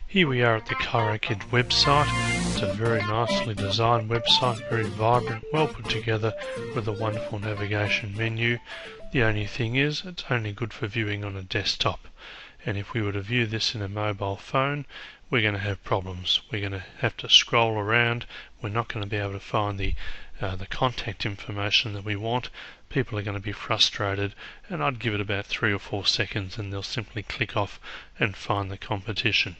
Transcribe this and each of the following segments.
Here we are at the Kiro website. It's a very nicely designed website, very vibrant, well put together with a wonderful navigation menu. The only thing is, it's only good for viewing on a desktop. And if we were to view this in a mobile phone, we're going to have problems. We're going to have to scroll around. We're not going to be able to find the contact information that we want. People are going to be frustrated, and I'd give it about 3 or 4 seconds and they'll simply click off and find the competition.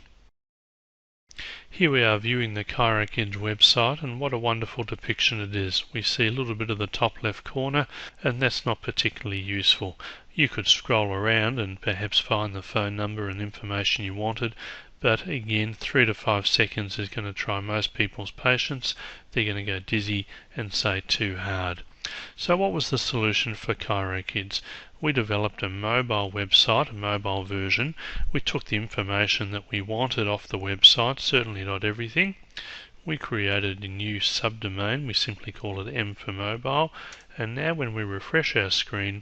Here we are viewing the Kiro website, and what a wonderful depiction it is. We see a little bit of the top left corner, and that's not particularly useful. You could scroll around and perhaps find the phone number and information you wanted, but again, 3 to 5 seconds is going to try most people's patience. They're going to go dizzy and say too hard. So what was the solution for Kiro Kids? We developed a mobile website, a mobile version. We took the information that we wanted off the website, certainly not everything. We created a new subdomain. We simply call it M for mobile. And now when we refresh our screen,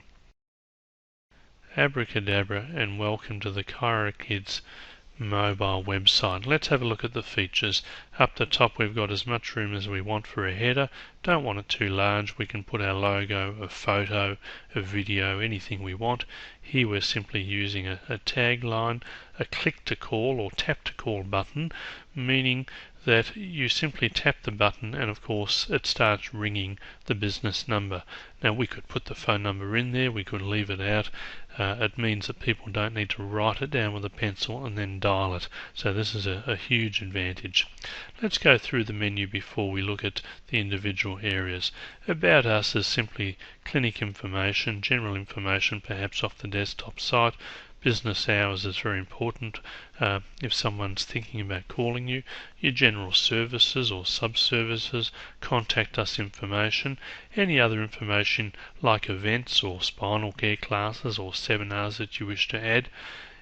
abracadabra and welcome to the Kiro Kids mobile website. Let's have a look at the features. Up the top we've got as much room as we want for a header. Don't want it too large. We can put our logo, a photo, a video, anything we want. Here we're simply using a tagline, a click to call or tap to call button, meaning that you simply tap the button and of course it starts ringing the business number. Now we could put the phone number in there, we could leave it out. It means that people don't need to write it down with a pencil and then dial it. So this is a huge advantage. Let's go through the menu before we look at the individual areas. About Us is simply clinic information, general information perhaps off the desktop site. Business hours is very important if someone's thinking about calling you. Your general services or sub-services, contact us information, any other information like events or spinal care classes or seminars that you wish to add,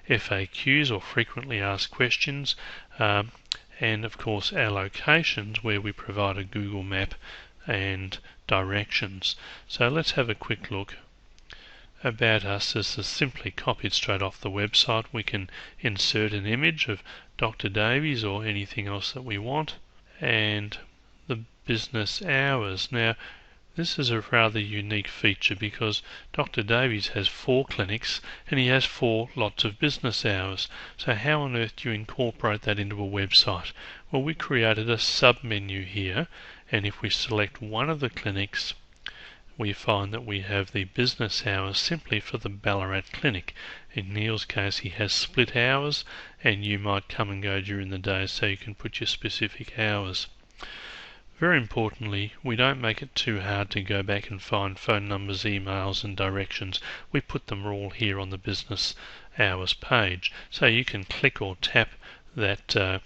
FAQs or frequently asked questions, and of course our locations where we provide a Google map and directions. So let's have a quick look. About Us, this is simply copied straight off the website. We can insert an image of Dr. Davies or anything else that we want. And the business hours. Now, this is a rather unique feature because Dr. Davies has 4 clinics and he has 4 lots of business hours. So how on earth do you incorporate that into a website? Well, we created a sub-menu here, and if we select one of the clinics, we find that we have the business hours simply for the Ballarat clinic. In Neil's case, he has split hours, and you might come and go during the day, so you can put your specific hours. Very importantly, we don't make it too hard to go back and find phone numbers, emails and directions. We put them all here on the business hours page. So you can click or tap that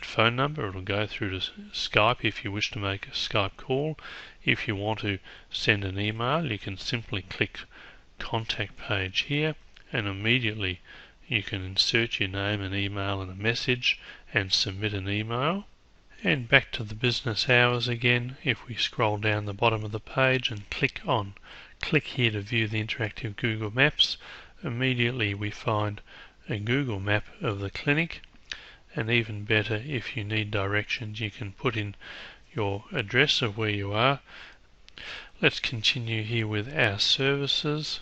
phone number. It'll go through to Skype if you wish to make a Skype call. If you want to send an email, you can simply click contact page here, and immediately you can insert your name and email and a message and submit an email. And back to the business hours again. If we scroll down the bottom of the page and click here to view the interactive Google Maps, immediately we find a Google map of the clinic. And even better, if you need directions, you can put in your address of where you are. Let's continue here with our services.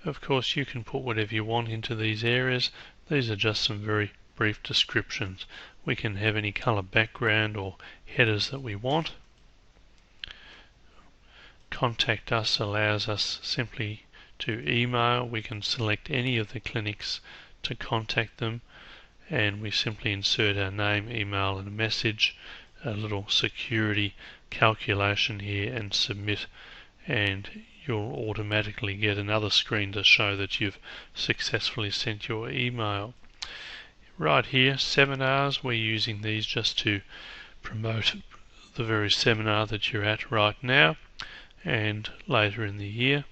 Of course, you can put whatever you want into these areas. These are just some very brief descriptions. We can have any colour background or headers that we want. Contact Us allows us simply to email. We can select any of the clinics to contact them, and we simply insert our name, email and a message, a little security calculation here, and submit, and you'll automatically get another screen to show that you've successfully sent your email. Right here, seminars, we're using these just to promote the very seminar that you're at right now, and later in the year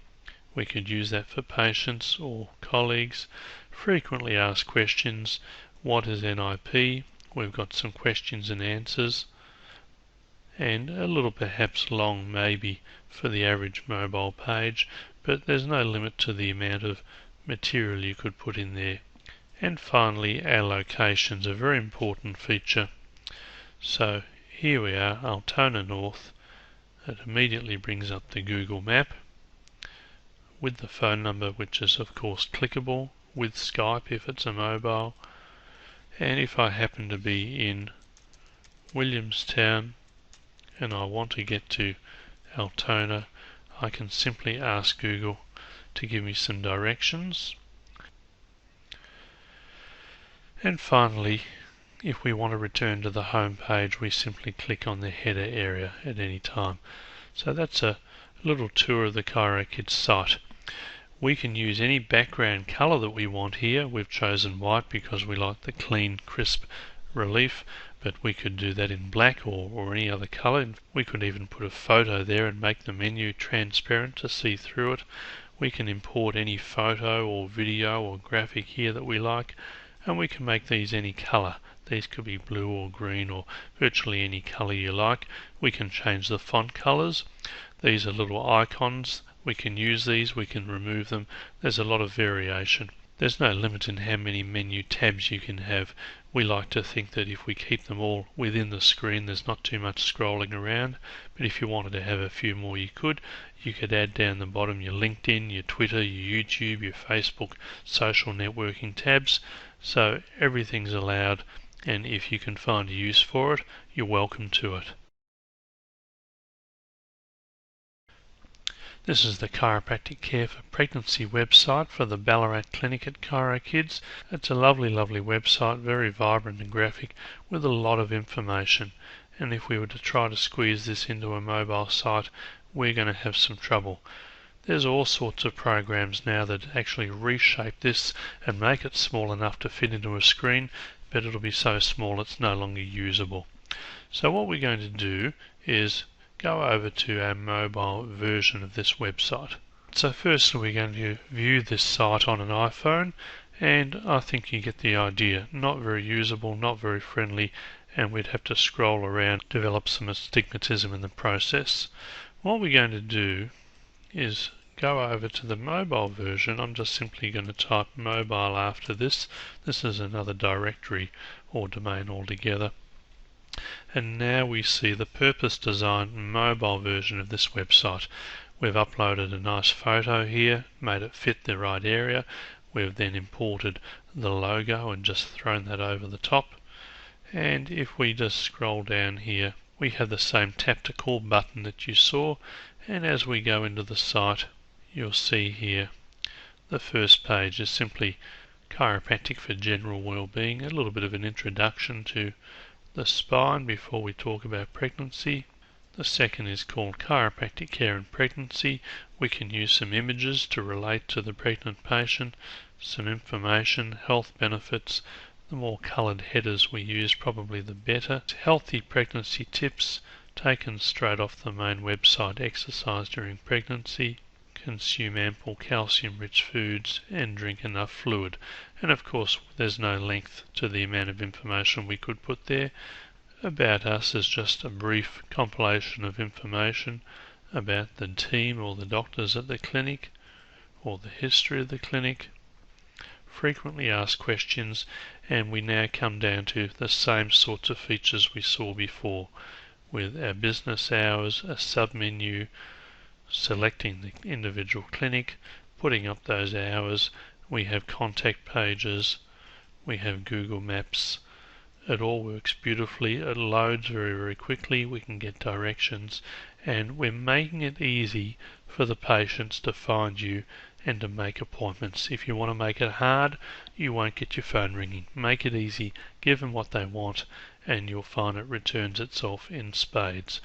we could use that for patients or colleagues. Frequently asked questions. What is NIP? We've got some questions and answers, and a little perhaps long maybe for the average mobile page. but there's no limit to the amount of material you could put in there. And finally, our location's a very important feature. So here we are, Altona North. It immediately brings up the Google map with the phone number, which is of course clickable, with Skype if it's a mobile. And if I happen to be in Williamstown and I want to get to Altona, I can simply ask Google to give me some directions. And finally, if we want to return to the home page, we simply click on the header area at any time. So that's a little tour of the Kiro Kids site. We can use any background colour that we want here. We've chosen white because we like the clean, crisp relief, but we could do that in black or any other colour. We could even put a photo there and make the menu transparent to see through it. We can import any photo or video or graphic here that we like, and we can make these any colour. These could be blue or green or virtually any colour you like. We can change the font colours. These are little icons. We can use these, we can remove them. There's a lot of variation. There's no limit in how many menu tabs you can have. We like to think that if we keep them all within the screen, there's not too much scrolling around. But if you wanted to have a few more, you could. You could add down the bottom your LinkedIn, your Twitter, your YouTube, your Facebook, social networking tabs. So everything's allowed, and if you can find a use for it, you're welcome to it. This is the Chiropractic Care for Pregnancy website for the Ballarat Clinic at Kiro Kids. It's a lovely, lovely website, very vibrant and graphic with a lot of information. And if we were to try to squeeze this into a mobile site, we're going to have some trouble. There's all sorts of programs now that actually reshape this and make it small enough to fit into a screen, but it'll be so small it's no longer usable. So what we're going to do is go over to our mobile version of this website. So firstly we're going to view this site on an iPhone, and I think you get the idea. Not very usable, not very friendly, and we'd have to scroll around, develop some astigmatism in the process. What we're going to do is go over to the mobile version. I'm just simply going to type mobile after this. This is another directory or domain altogether. And now we see the purpose-designed mobile version of this website. We've uploaded a nice photo here, made it fit the right area. We've then imported the logo and just thrown that over the top. And if we just scroll down here, we have the same tap to call button that you saw. And as we go into the site, you'll see here the first page is simply Chiropractic for General Wellbeing, a little bit of an introduction to the spine before we talk about pregnancy. The second is called Chiropractic Care in Pregnancy. We can use some images to relate to the pregnant patient, some information, health benefits. The more coloured headers we use, probably the better. Healthy pregnancy tips taken straight off the main website. Exercise during pregnancy, consume ample calcium-rich foods, and drink enough fluid. And of course there's no length to the amount of information we could put there. About us is just a brief compilation of information about the team or the doctors at the clinic, or the history of the clinic, frequently asked questions, and we now come down to the same sorts of features we saw before, with our business hours, a sub-menu, selecting the individual clinic, putting up those hours. We have contact pages, we have Google Maps. It all works beautifully. It loads very, very quickly. We can get directions, and we're making it easy for the patients to find you and to make appointments. If you want to make it hard, you won't get your phone ringing. Make it easy, give them what they want, and you'll find it returns itself in spades.